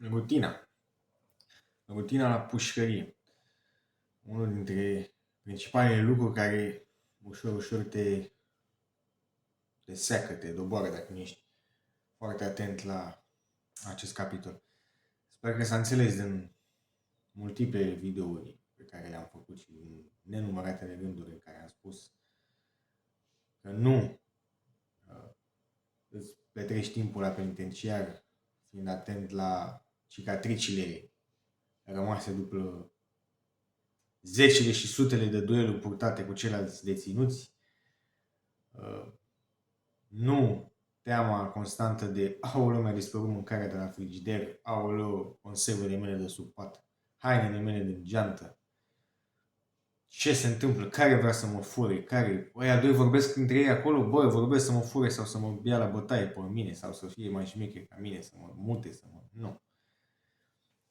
Rutina. Rutina la pușcărie. Unul dintre principalele lucruri care ușor te seacă, te doboară dacă nu ești foarte atent la acest capitol. Sper că s-a înțeles din multiple videouri pe care le-am făcut și din nenumăratele rânduri în care am spus că nu îți petreci timpul la penitenciar fiind atent la cicatricile rămase după zecile și sutele de dueluri purtate cu ceilalți deținuți, nu teama constantă de aoleu, mi-a dispărut mâncarea de la frigider, aoleu, conservele mele de sub pat, hainele mele din geantă, ce se întâmplă, care vrea să mă fure, care, ăia doi vorbesc între ei acolo, bă, vorbesc să mă fure sau să mă ia la bătaie pe mine sau să fie mai șmecher ca mine, să mă mute, să mă... Nu.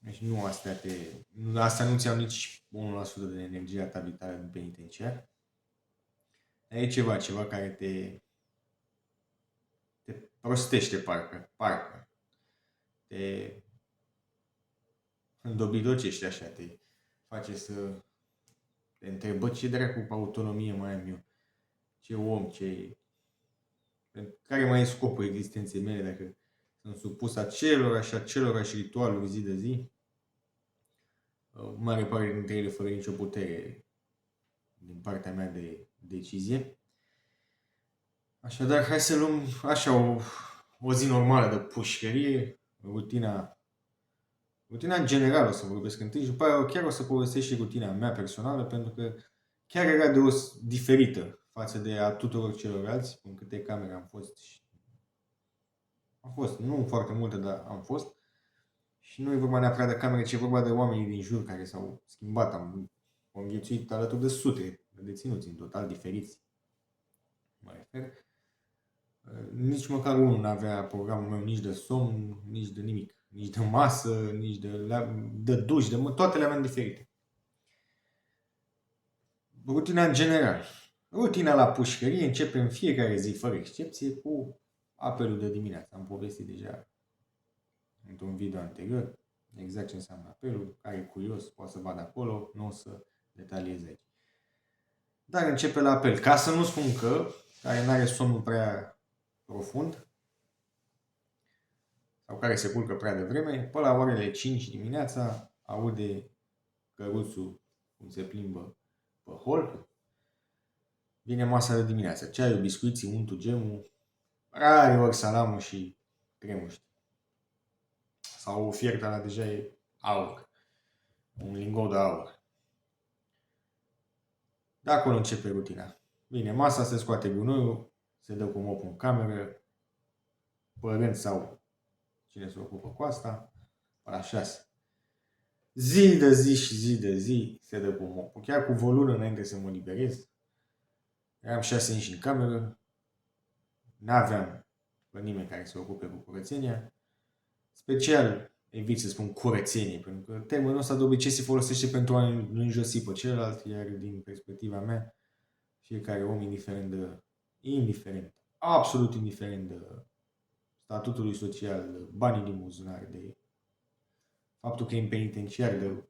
Deci nu astea nu ți-au nici 1% de energia ta vitală din penitenciar. E ceva care te prostește parcă. Te îndobidocește așa, te face să te întrebi, bă, ce dracu cu autonomie mai am eu? Ce om, care mai e scopul existenței mele dacă sunt supus acelorași ritualuri zi de zi? Mare parte dintre ele fără nicio putere din partea mea de decizie. Așadar, hai să luăm așa o zi normală de pușcărie, rutina în general o să vorbesc întâi și după aia chiar o să povestesc și rutina mea personală, pentru că chiar era diferită față de a tuturor celorlalți, în câte camere am fost. Am fost, nu foarte multe, dar am fost. Și nu e vorba neapărat de camere, ci e vorba de oamenii din jur care s-au schimbat. Am conviețuit alături de sute de deținuți, în total diferiți. Mă refer. Nici măcar unul n-avea programul meu nici de somn, nici de nimic. Nici de masă, nici de duș, toate le aveam diferite. Rutina în general. Rutina la pușcărie începe în fiecare zi, fără excepție, cu apelul de dimineață. Am povestit deja într-un video anterior exact ce înseamnă apelul. Care e curios, poate să vadă acolo, nu o să detaliez aici. Dar începe la apel. Ca să nu spun că, care n-are somnul prea profund, sau care se culcă prea devreme, pe la orele 5 dimineața aude căruțul cum se plimbă pe hol. Vine masa de dimineață. Ceaiul, biscuiții, untul, gemul, rare ori salamul și cremuști. Sau o fiertă la deja e aur. Un lingot de aur. De acolo începe rutina. Vine masa, se scoate gunoiul, se dă cu mopul în cameră, părinți sau cine se ocupă cu asta, la 6. Zi de zi se dă cu mopul. Chiar cu o lună înainte să mă liberez. Eram 6 inși în cameră. N-aveam pe nimeni care se ocupe cu curățenia. Special evit să spun curățenie, pentru că termenul ăsta de obicei se folosește pentru a înjosi pe celălalt, iar din perspectiva mea, fiecare om, absolut indiferent de statutului social, de banii din buzunar, de faptul că e în penitenciar, de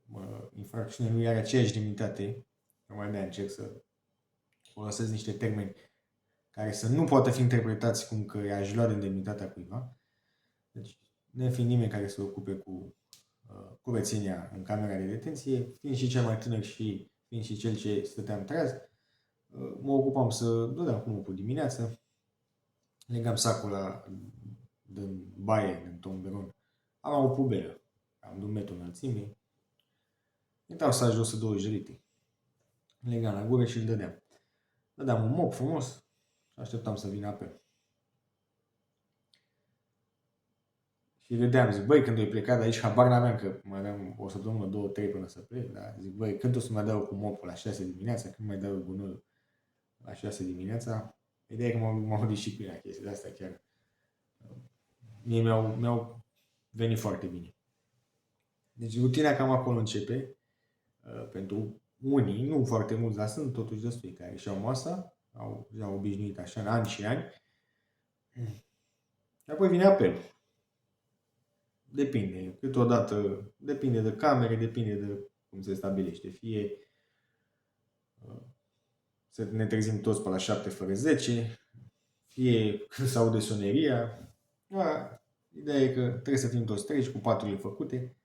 infracțiune, nu are aceeași demnitate, numai de-aia încerc să folosesc niște termeni care să nu poată fi interpretați cum că i-aș lua din demnitatea cuiva. Deci, nefiind nimeni care se ocupe cu curățenia în camera de detenție, fiind și cel mai tânăr și fiind și cel ce stăteam treaz, mă ocupam să dădeam cu mopul dimineață, legam sacul din baie, din tomberon. Am o pubelă, am de 1 metru înălțime, intrau să ajung 120 de litri. Legam la gură și îl dădeam. Dădeam un mop frumos și așteptam să vină apel. Și vedeam, zic, băi, când o pleca de aici, habar n-aveam că mai aveam o săptămână, 2, 3 până să plec, dar zic, băi, când o să mai dau cu mopul la 6 dimineața, când mai dau gunoiul la 6 dimineața, ideea e că m-au disciplinat chestii de astea chiar. Mie mi-au venit foarte bine. Deci rutina cam acolo începe, pentru unii, nu foarte mulți, dar sunt totuși destui care și-au masa, au obișnuit așa în ani și ani. Și apoi vine apelul. depinde. Câteodată depinde de camere, depinde de cum se stabilește. Fie să ne trezim toți pe la 7 fără 10, fie când se aude soneria. Ideea e că trebuie să fim toți treji, cu paturile făcute,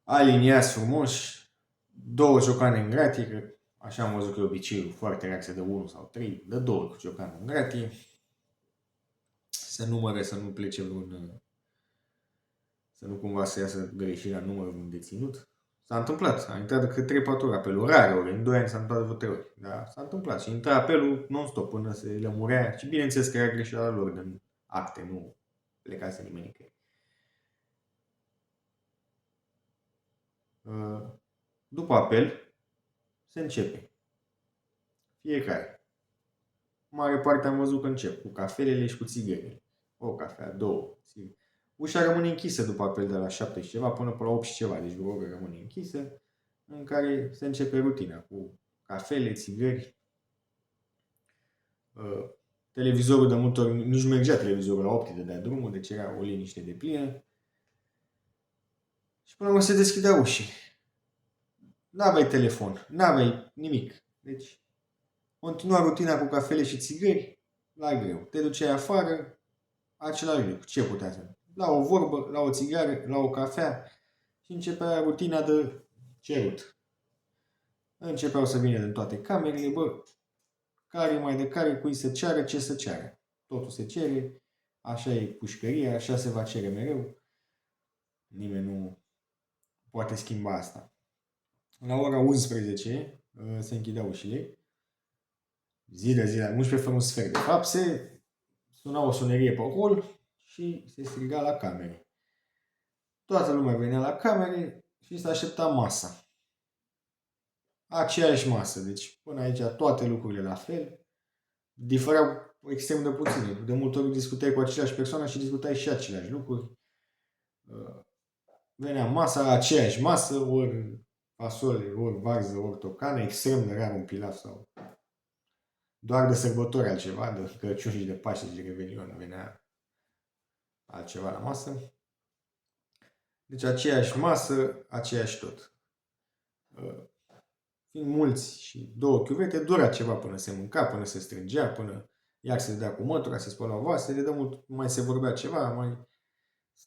aliniați frumos, 2 ciocane în gratie, că așa am văzut că e obiceiul foarte rar să dă 1 sau 3, dă 2 cu ciocane în gratie, să numere, să nu plece vreun, să nu cumva să iasă greșit la număr vreun deținut. S-a întâmplat, a intrat decât 3-4 ori apelul, rare ori, în 2 ani s-a întâmplat de 3 ori, dar s-a întâmplat și intra apelul non-stop până se lămurea și bineînțeles că era greșeala lor din acte, nu plecase nimeni nicăieri. După apel, se începe. Fiecare. Mare parte am văzut că încep cu cafelele și cu țigările. O cafea, 2 țigări. Ușa rămâne închisă după apel de la 7 și ceva până pe la 8 și ceva, deci vreo oră rămâne închisă, în care se începe rutina cu cafele, țigări. Televizorul de multe ori, nici nu mergea televizorul la 8 de dea drumul, deci era o liniște de plină. Și până la urmă se deschidea ușii. N-aveai telefon, n-aveai nimic. Deci continua rutina cu cafele și țigări, la greu. Te duceai afară, același lucru. Ce putea să? La o vorbă, la o țigară, la o cafea și începea rutina de cerut. Începeau să vină din toate camerele, care mai de care, cui să ceară, ce să ceară. Totul se cere, așa e pușcăria, așa se va cere mereu. Nimeni nu poate schimba asta. La ora 11 se închideau ușile. Zi de zi, 11 fără un sfert. De fapt, se suna o sonerie pe hol și se striga la camere. Toată lumea venea la camere și se aștepta masa. Aceeași masă. Deci, până aici, toate lucrurile la fel. Diferau extrem de puține. De multe ori discutai cu aceleași persoane și discutai și aceleași lucruri. Venea masa, aceeași masă, ori fasole, ori varză, ori tocană, extrem de rar un pilaf sau doar de sărbători altceva, de Crăciun și de Paște și de Revelion venea altceva la masă. Deci aceeași masă, aceeași tot. Fiind mulți și 2 chiuvete, dura ceva până se mânca, până se strângea, până iar se dea cu mătura, se spălau vasele, de mult mai se vorbea ceva, mai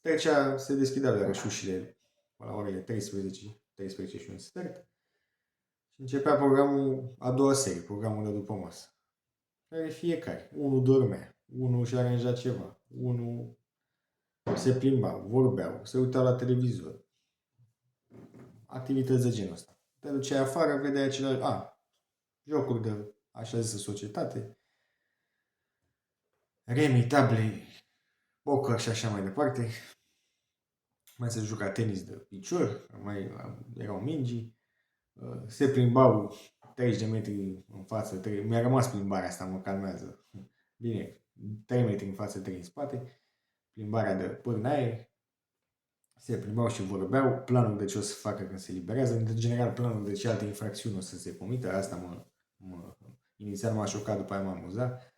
trecea, se deschideau iarăși ușile la orele 13, 13 și un sfert și începea programul a doua serie, programul de după masă. Care fiecare, unul dormea, unul își aranja ceva, unul se plimba, vorbeau, se uitau la televizor. Activități de genul ăsta. Te duceai afară, vedeai același, jocuri de așa zisă societate, remi, table, poker și așa mai departe. Mai se juca tenis de picior, mai erau mingi, se plimbau 30 de metri în față, mi-a rămas plimbarea asta, mă calmează. Bine, 3 metri în față, 3 în spate, plimbarea de pârn aer, se plimbau și vorbeau, planul de ce o să facă când se liberează, în general planul de ce alte infracțiuni o să se comită, asta inițial m-a șocat, după aia m-a amuzat.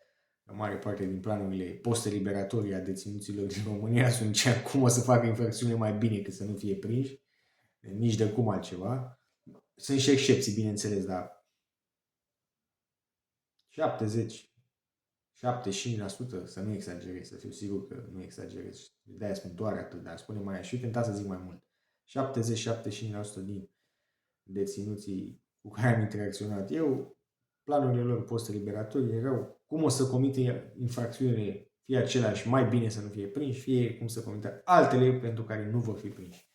O mare parte din planurile post-eliberatorii a deținuților din România sunt cum o să facă infracțiunile mai bine cât să nu fie prinși, nici de cum altceva. Sunt și excepții, bineînțeles, dar 70, 75%, să nu exagerez, să fiu sigur că nu exagerez. De-aia spun doar atât, dar spune mai și tentat să zic mai mult. 70-75% din deținuții cu care am interacționat eu, planurile lor post-eliberatorii erau cum o să comite infracțiunile, fie aceleași, mai bine să nu fie prinși, fie cum să comite altele pentru care nu vor fi prinși.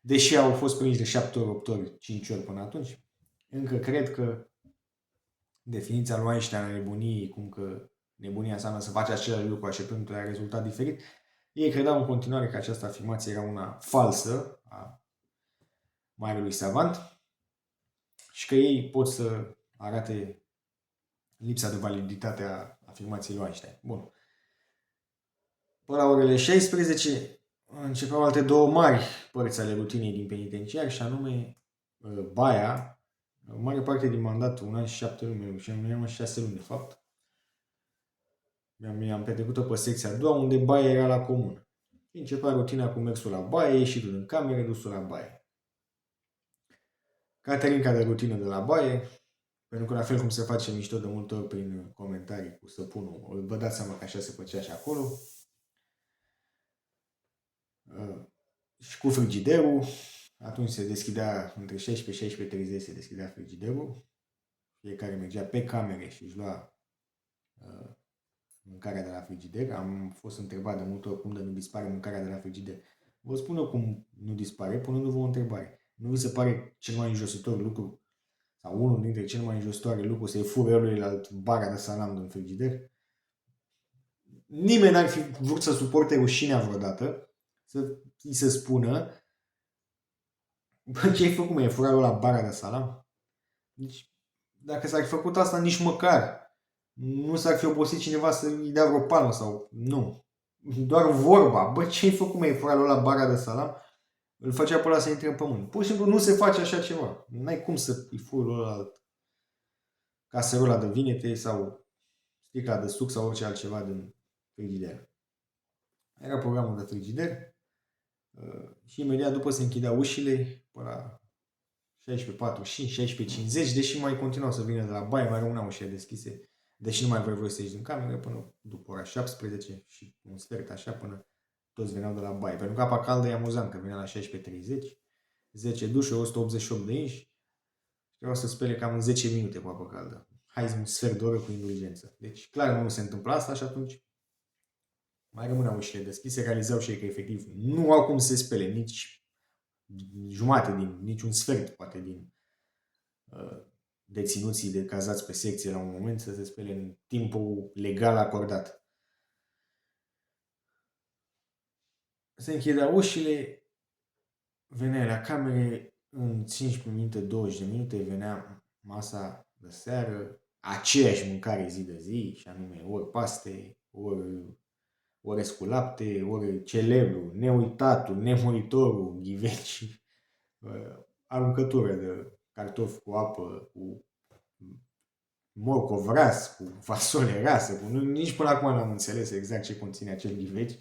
Deși au fost prinși de 7 ori, 8 ori, 5 ori până atunci, încă cred că definiția lui Einstein a nebuniei, cum că nebunia înseamnă să faci același lucru așteptând la rezultat diferit, ei credeau în continuare că această afirmație era una falsă a marelui savant și că ei pot să arate lipsa de validitate a afirmației lui Einstein. Bun. Până la orele 16 începeau alte 2 mari părți ale rutinei din penitenciar, și anume baia. O mare parte din mandat, 1 an și 7 luni, și am 6 luni de fapt. Mi-am petrecut-o pe secția a doua, unde baia era la comună. Și începea rutina cu mersul la baie, ieșitul din cameră, dusul la baie. Caterinca de rutină de la baie, pentru că la fel cum se face mișto de multe ori prin comentarii cu săpunul, vă dați seama că așa se făcea și acolo. Și cu frigiderul, atunci se deschidea între 16 și 16:30 se deschidea frigiderul. Fiecare mergea pe camere și își lua mâncarea de la frigider. Am fost întrebat de multe ori cum de nu dispare mâncarea de la frigider. Vă spun eu cum nu dispare, punându-vă o întrebare. Nu vi se pare cel mai înjositor lucru sau unul dintre cele mai înjositoare lucruri să-i fure eluilalt bara de salam din frigider? Nimeni n-ar fi vrut să suporte rușinea vreodată, să îi se spună: bă, ce ai făcut, mă, e furat la bara de salam? Deci, dacă s-ar fi făcut asta, nici măcar nu s-ar fi obosit cineva să-i dea vreo palmă sau nu. Doar vorba. Bă, ce ai făcut, mă, e furat la bara de salam? Îl făcea pe ăla să intre în pământ. Pur și simplu nu se face așa ceva. N-ai cum să-i furi ăla caserola de vinete sau sticla de suc sau orice altceva din frigider. Era programul de frigider și imediat după se închidea ușile pe la 16:45, 16:50, deși mai continuau să vină de la baie, mai rămâneau ușile deschise, deși nu mai vreau voi să ieși din cameră până după ora 17 și un sfert așa până toți veneau de la baie. Pentru că apa caldă e amuzant, că venea la 16:30, 10 dușe, 188 de inși, vreau să spele cam în 10 minute cu apă caldă. Hai un sfert de oră cu indulgență. Deci clar nu se întâmplă asta și atunci mai rămâneau ușile deschise, realizau și ei că efectiv nu au cum să se spele nici jumate nici un sfert poate din deținuții de cazați pe secție la un moment să se spele în timpul legal acordat. Se închideau ușile, venea la camere, în 15 minute, 20 de minute venea masa de seară, aceeași mâncare zi de zi, și anume ori paste, ori orez cu lapte, ori celebru, neuitatul, nemuritorul, ghiveci, aruncătură de cartofi cu apă, cu morcov ras, cu fasole rasă, nici până acum n-am înțeles exact ce conține acel ghiveci,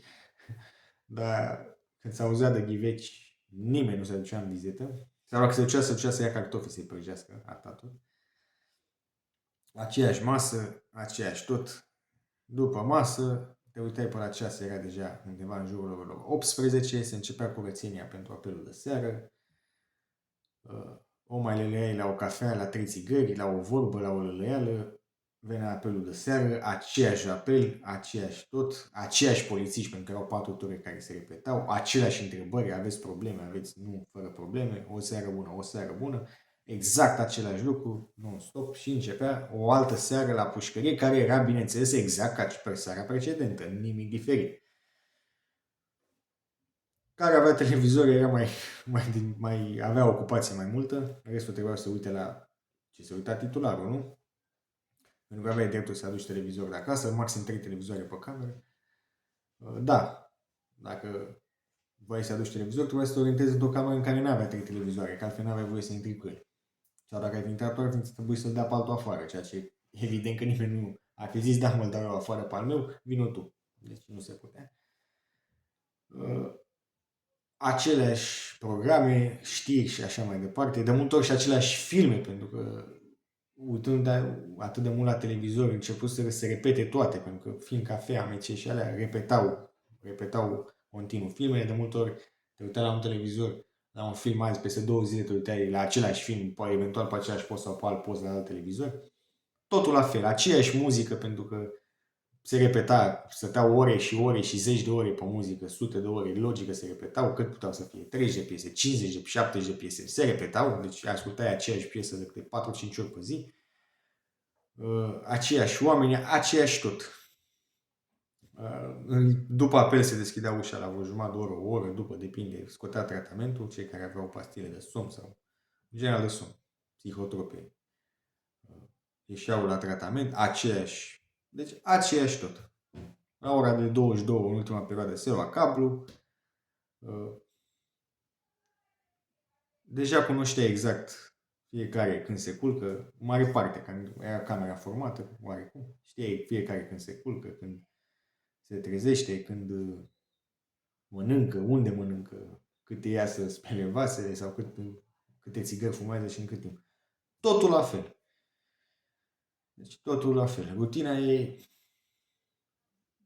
dar când s-auzea de ghiveci, nimeni nu se ducea în vizită, sau dacă se ducea să ia cartofi să-i prăjească, atâta tot. Aceeași masă, aceeași tot. După masă, te uitai pe la ceas, era deja undeva în jurul orelor 18, se începea curățenia pentru apelul de seară, o mai leleai la o cafea, la 3 țigări, la o vorbă, la o lălăială, venea apelul de seară, aceeași apel, aceeași tot, aceiași polițiști, pentru că erau 4 ture care se repetau, aceleași întrebări, aveți probleme, aveți nu, fără probleme, o seară bună, o seară bună, exact același lucru, non-stop, și începea o altă seară la pușcărie, care era, bineînțeles, exact ca pe seara precedentă, nimic diferit. Care avea televizor era mai avea ocupație mai multă, restul trebuia să se uite la ce se uita titularul, nu? Pentru că aveai dreptul să aduci televizor de acasă, maxim 3 televizoare pe cameră. Da, dacă vrei să aduci televizor, trebuie să te orientezi într-o cameră în care nu avea 3 televizoare, că altfel nu aveai voie să intri cu el. Sau dacă ai fi intrat, ar trebui să-l dea pe altul afară, ceea ce evident că nimeni nu a fi zis: da, mă-l dau eu afară pe al meu, vino tu. Deci nu se putea. Aceleași programe, știri și așa mai departe, de multe ori și aceleași filme, pentru că uitând atât de mult la televizor, început să se repete toate, pentru că fiind cafea, MC și alea, repetau continuu filmele, de multe ori te uitai la un televizor, la un film azi, peste 2 zile te uitai la același film, poate eventual pe același post sau pe alt post la alt televizor, totul la fel, aceeași muzică, pentru că se repeta, stăteau ore și ore și zeci de ore pe muzică, sute de ore, logică se repetau, cât puteau să fie, 30 de piese, 50 de, 70 de piese, se repetau, deci ascultai aceeași piesă de câte 4-5 ori pe zi, aceiași oameni, aceeași tot. După apel se deschidea ușa la o jumătate de oră, o oră, după, depinde, scotea tratamentul, cei care aveau pastile de somn sau general de somn, psihotrope, ieșeau la tratament, deci aceeași tot. La ora de 22, în ultima perioadă, se lua cablu. Deja cunoștea exact fiecare când se culcă, mare parte, când era camera formată, oarecum. Știai fiecare când se culcă, când se trezește, când mănâncă, unde mănâncă, câte ia să spele vasele sau câte țigări fumează și în cât timp. Totul la fel. Deci totul la fel. Rutina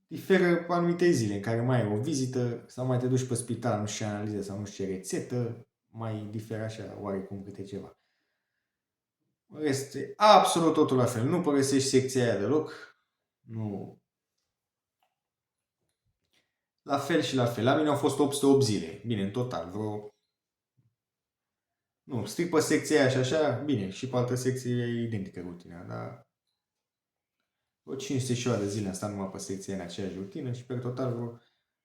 diferă cu anumite zile în care mai ai o vizită sau mai te duci pe spital, nu știu ce analize sau nu știu ce rețetă, mai diferă așa oarecum câte ceva. Este absolut totul la fel. Nu părăsești secția aia deloc. Nu. La fel și la fel. La mine au fost 808 zile. Bine, în total, vreo... Nu, strict pe secția aia și așa, bine, și pe altă secție e identică rutina, dar... Vreo 500 și de zile am stat numai pe secția în aceeași rutină și pe total vreo,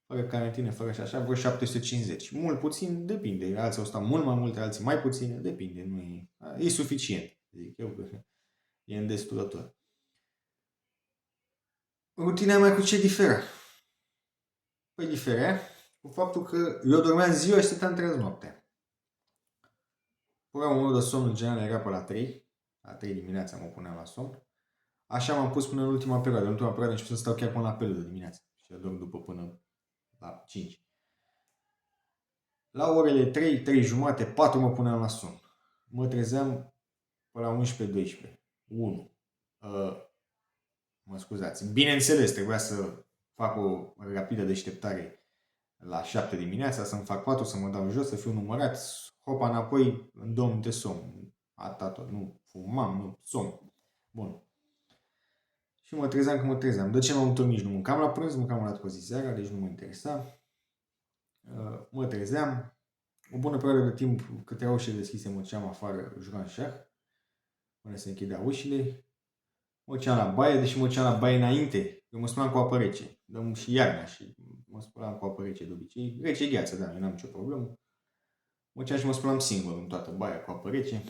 fără carantină, fără și așa, vreo 750. Mult puțin, depinde. Alții au stat mult mai multe, alții mai puține, depinde. Nu e, e suficient, zic eu, că e îndestulător. Rutina mea cu ce diferă? Păi diferă cu faptul că eu dormeam ziua și stăteam treaz noaptea. Programul meu de somn în general era pe la 3. La 3 dimineața mă puneam la somn. Așa m-am pus până în ultima perioadă. În ultima perioadă am început să stau chiar până la pelul de dimineață. Și eu dorm după până la 5. La orele 3, 3 jumate, 4 mă puneam la somn. Mă trezeam până la 11-12. 1. Mă scuzați. Bineînțeles, trebuia să fac o rapidă deșteptare la 7 dimineața, să-mi fac patul, să mă dau jos, să fiu numărat, hopa înapoi în 2 minute somn. Atâta tot. Nu fumam, nu somn. Bun. Și mă trezeam când mă trezeam. De ce m-am întâlnit? Nu mâncam la prânz, mâncam la 4 zi seara, deci nu mă interesa. Mă trezeam. O bună perioadă de timp, cât erau ușile deschise, mă duceam afară, jucam șah, până se închidea ușile. Mă duceam la baie, deși mă duceam la baie înainte. Eu mă spălam cu apă rece. Dăm și iarna și mă spălam cu apă rece de obicei. Rece gheață, da, eu n-am nicio problemă. Mă duceam și mă spălam singur în toată baia cu apă rece.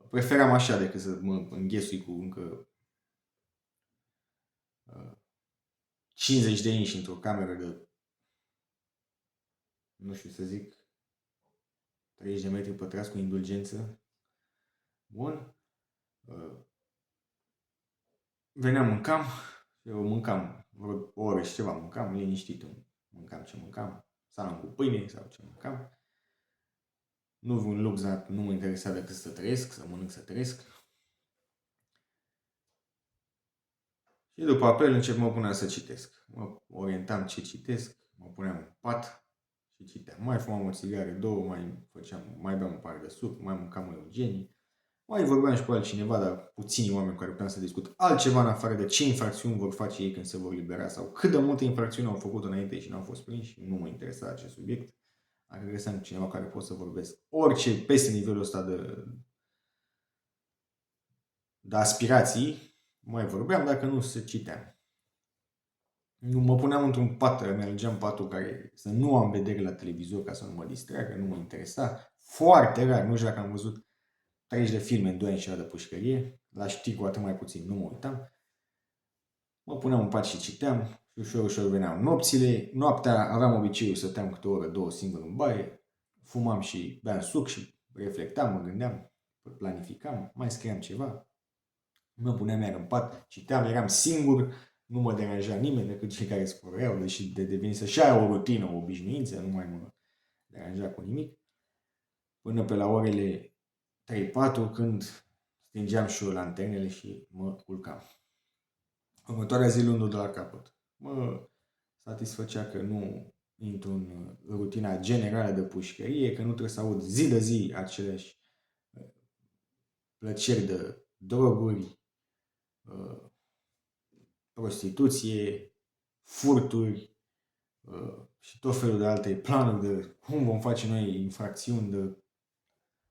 Preferam așa decât să mă înghesui cu încă 50 de inși într-o cameră de, nu știu să zic, 30 de metri pătrați cu indulgență. Bun. Veneam, mâncam. Eu mâncam vreo o oră și ceva, mâncam liniștit. Mâncam ce mâncam. Salam cu pâine sau ce mâncam. Nu vreun lux, dar nu mă interesa decât să trăiesc, să mănânc, să trăiesc. Și după apel încep mă puneam să citesc. Mă orientam ce citesc, mă puneam în pat și citeam. Mai fumam o țigară, două, mai beam un pahar de suc, mai mâncam o Eugenii. Mai vorbeam și cu altcineva, dar puțini oameni care puteam să discut altceva în afară de ce infracțiuni vor face ei când se vor libera sau cât de multe infracțiuni au făcut înainte și n-au fost prinși. Nu mă interesa acest subiect. Dacă găseam cineva care pot să vorbesc orice peste nivelul ăsta de aspirații, mai vorbeam, dacă nu se citeam. Nu mă puneam într-un pat, mi alegeam patul care să nu am vedere la televizor ca să nu mă distragă, nu mă interesa. Foarte rar, nu știu dacă am văzut 30 de filme în 2 ani și de pușcărie, la știri cu atât mai puțin, nu mă uitam. Mă puneam în pat și citeam și ușor veneau nopțile. Noaptea aveam obiceiul să stăteam câte o oră, două singur în baie, fumam și beam suc și reflectam, mă gândeam, planificam, mai scriam ceva. Mă puneam iar în pat, citeam, eram singur, nu mă deranja nimeni decât cei care scoreau, deși devenise și aia o rutină, o obișnuință, nu mai mă deranja cu nimic. Până pe la orele 3-4, când stingeam și eu lanternele și mă culcam. Următoarea zi luându de la capăt. Mă satisfăcea că nu intru în rutina generală de pușcărie, că nu trebuie să aud zi de zi aceleași plăceri de droguri, prostituție, furturi și tot felul de alte planuri de cum vom face noi infracțiuni, de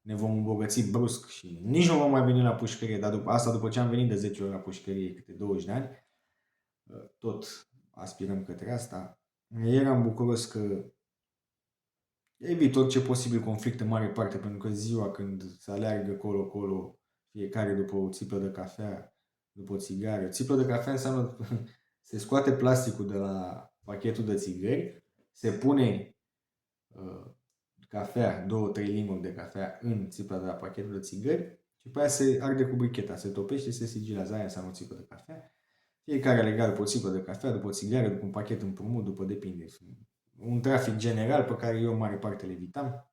ne vom îmbogăți brusc și nici nu vom mai veni la pușcărie, dar după ce am venit de 10 ori la pușcărie câte 20 de ani, tot aspirăm către asta. Eram bucuros că evit orice posibil conflict în mare parte, pentru că ziua când se aleargă colo-colo, fiecare după o țiplă de cafea, după o țigară. Țiplă de cafea înseamnă se scoate plasticul de la pachetul de țigări, se pune cafea, 2-3 linguri de cafea în țipla de la pachetul de țigări și pe aia se arde cu bricheta, se topește și se sigilează. Aia înseamnă o țiplă de cafea. Fiecare legal pot țipă de cafea, după o țigară, după un pachet împrumut, după depinde. Un trafic general pe care eu în mare parte le evitam.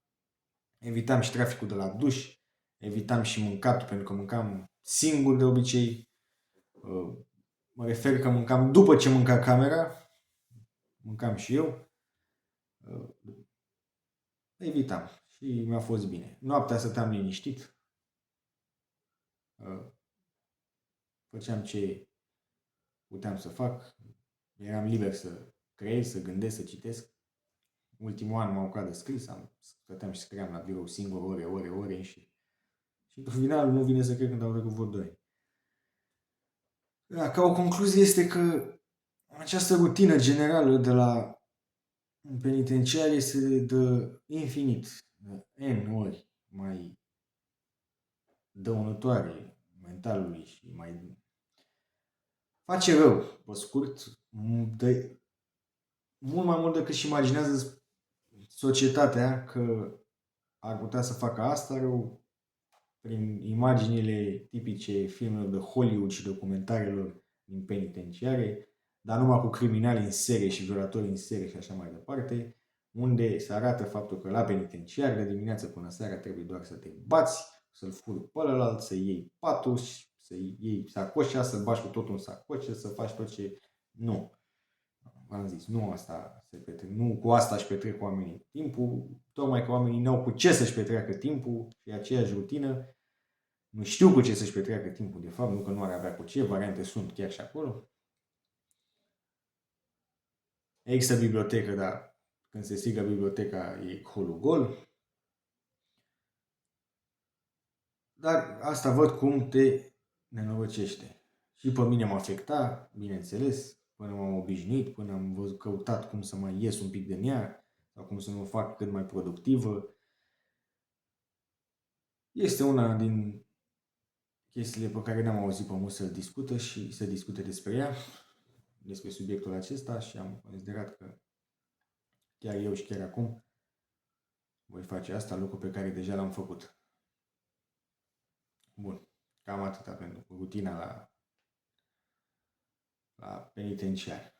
Evitam și traficul de la duș, evitam și mâncatul, pentru că mâncam singur de obicei. Mă refer că mâncam după ce mânca camera, mâncam și eu. Evitam și mi-a fost bine. Noaptea stăteam liniștit. Făceam ce puteam să fac. Eram liber să creez, să gândesc, să citesc. Ultimul an m-am apucat de scris, stăteam și scriam la birou singur ore și în final nu vine să cred când au trecut vreo 2 ani. Da, ca o concluzie este că această rutină generală de la penitenciar este de infinit, de N ori mai dăunătoare mentalului și mai face rău, pe scurt, de mult mai mult decât și imaginează societatea că ar putea să facă asta rău prin imaginile tipice filmelor de Hollywood și documentarelor din penitenciare, dar numai cu criminali în serie și violatori în serie și așa mai departe, unde se arată faptul că la penitenciar de dimineață până seara trebuie doar să te bați, să-l furi pe ălalt, să iei patul, să iei sacoșa, să-l bagi cu totul în sacoșe, să faci tot ce... Nu. V-am zis, nu asta se petrece, nu cu asta își petrec oamenii timpul, tocmai că oamenii n-au cu ce să-și petreacă timpul și aceeași rutină, nu știu cu ce să-și petreacă timpul de fapt, nu că nu ar avea cu ce, variante sunt chiar și acolo. Există bibliotecă, dar când se strigă biblioteca e holul gol. Dar asta văd cum te nenorăcește. Și pe mine m-a afectat, bineînțeles, până m-am obișnuit, până am căutat cum să mai ies un pic din ea sau cum să mă fac cât mai productivă. Este una din chestiile pe care n-am auzit pe mulți să discută și să discute despre ea, despre subiectul acesta și am considerat că chiar eu și chiar acum voi face asta, lucru pe care deja l-am făcut. Bun, cam atâta pentru rutina la penitenciar.